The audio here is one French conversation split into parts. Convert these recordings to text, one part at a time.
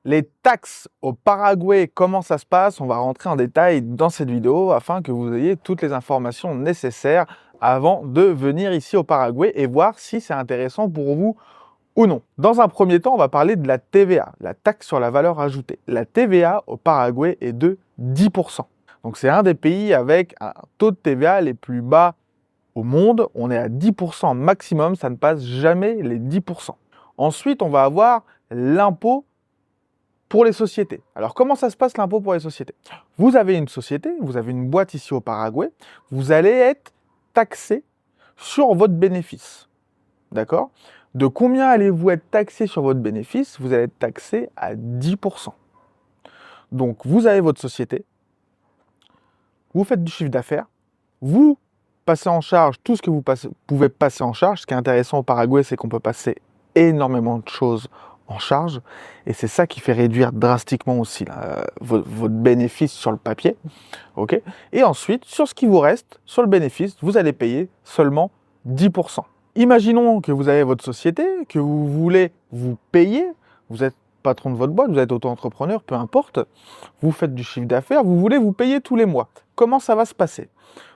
Les taxes au Paraguay, comment ça se passe? On va rentrer en détail dans cette vidéo afin que vous ayez toutes les informations nécessaires avant de venir ici au Paraguay et voir si c'est intéressant pour vous ou non. Dans un premier temps, on va parler de la TVA, la taxe sur la valeur ajoutée. La TVA au Paraguay est de 10%. Donc c'est un des pays avec un taux de TVA les plus bas au monde. On est à 10% maximum, ça ne passe jamais les 10%. Ensuite, on va avoir l'impôt pour les sociétés. Alors, comment ça se passe l'impôt pour les sociétés? Vous avez une société, vous avez une boîte ici au Paraguay, vous allez être taxé sur votre bénéfice. D'accord? De combien allez-vous être taxé sur votre bénéfice? Vous allez être taxé à 10%. Donc, vous avez votre société, vous faites du chiffre d'affaires, vous passez en charge tout ce que vous pouvez passer en charge. Ce qui est intéressant au Paraguay, c'est qu'on peut passer énormément de choses en charge, et c'est ça qui fait réduire drastiquement aussi votre bénéfice sur le papier. Okay, et ensuite, sur ce qui vous reste, sur le bénéfice, vous allez payer seulement 10%. Imaginons que vous avez votre société, que vous voulez vous payer, vous êtes patron de votre boîte, vous êtes auto-entrepreneur, peu importe, vous faites du chiffre d'affaires, vous voulez vous payer tous les mois. Comment ça va se passer?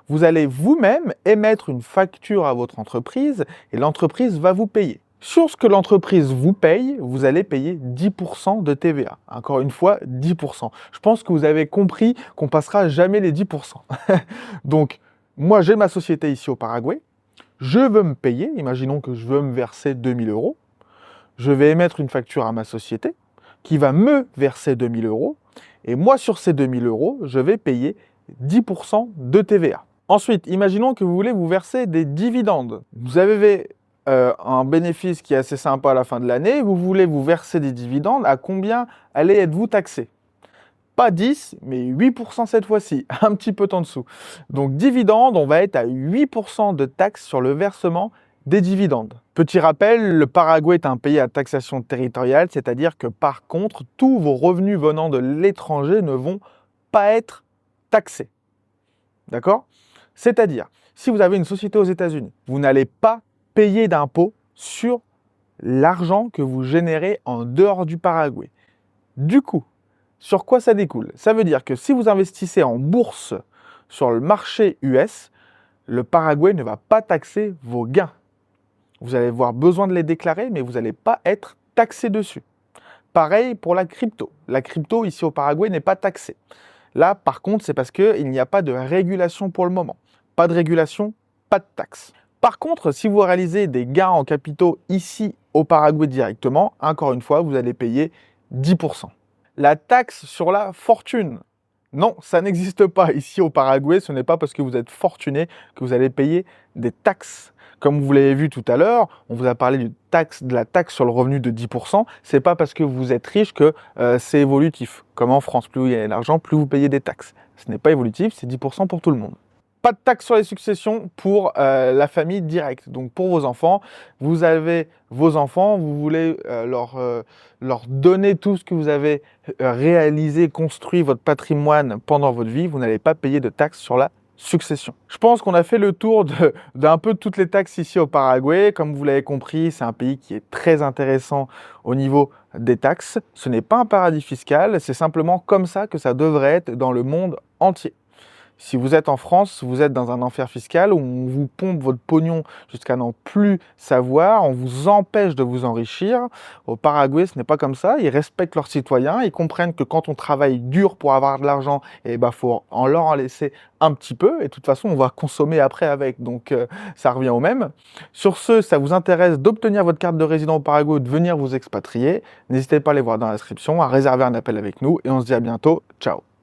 Vous allez vous-même émettre une facture à votre entreprise et l'entreprise va vous payer. Sur ce que l'entreprise vous paye, vous allez payer 10% de TVA. Encore une fois, 10%. Je pense que vous avez compris qu'on passera jamais les 10%. Donc, moi, j'ai ma société ici au Paraguay. Je veux me payer. Imaginons que je veux me verser 2000 euros. Je vais émettre une facture à ma société qui va me verser 2000 euros. Et moi, sur ces 2000 euros, je vais payer 10% de TVA. Ensuite, imaginons que vous voulez vous verser des dividendes. Vous avez un bénéfice qui est assez sympa à la fin de l'année, vous voulez vous verser des dividendes, à combien allez être-vous taxé? Pas 10, mais 8% cette fois-ci, un petit peu en dessous. Donc dividendes, on va être à 8% de taxes sur le versement des dividendes. Petit rappel, le Paraguay est un pays à taxation territoriale, c'est-à-dire que par contre, tous vos revenus venant de l'étranger ne vont pas être taxés. D'accord? C'est-à-dire, si vous avez une société aux États-Unis, vous n'allez pas payer d'impôts sur l'argent que vous générez en dehors du Paraguay. Du coup, sur quoi ça découle? Ça veut dire que si vous investissez en bourse sur le marché US, le Paraguay ne va pas taxer vos gains. Vous allez avoir besoin de les déclarer, mais vous n'allez pas être taxé dessus. Pareil pour la crypto. La crypto ici au Paraguay n'est pas taxée. Là, par contre, c'est parce qu'il n'y a pas de régulation pour le moment. Pas de régulation, pas de taxe. Par contre, si vous réalisez des gains en capitaux ici au Paraguay directement, encore une fois, vous allez payer 10%. La taxe sur la fortune. Non, ça n'existe pas ici au Paraguay. Ce n'est pas parce que vous êtes fortuné que vous allez payer des taxes. Comme vous l'avez vu tout à l'heure, on vous a parlé de la taxe sur le revenu de 10%. Ce n'est pas parce que vous êtes riche que c'est évolutif. Comme en France, plus vous gagnez d'argent, plus vous payez des taxes. Ce n'est pas évolutif, c'est 10% pour tout le monde. Pas de taxe sur les successions pour la famille directe. Donc pour vos enfants, vous avez vos enfants, vous voulez leur donner tout ce que vous avez réalisé, construit, votre patrimoine pendant votre vie, vous n'allez pas payer de taxe sur la succession. Je pense qu'on a fait le tour d'un peu de toutes les taxes ici au Paraguay. Comme vous l'avez compris, c'est un pays qui est très intéressant au niveau des taxes. Ce n'est pas un paradis fiscal, c'est simplement comme ça que ça devrait être dans le monde entier. Si vous êtes en France, vous êtes dans un enfer fiscal où on vous pompe votre pognon jusqu'à n'en plus savoir, on vous empêche de vous enrichir. Au Paraguay, ce n'est pas comme ça. Ils respectent leurs citoyens, ils comprennent que quand on travaille dur pour avoir de l'argent, faut leur en laisser un petit peu. Et de toute façon, on va consommer après avec. Donc, ça revient au même. Sur ce, ça vous intéresse d'obtenir votre carte de résident au Paraguay ou de venir vous expatrier, n'hésitez pas à aller voir dans la description, à réserver un appel avec nous et on se dit à bientôt. Ciao!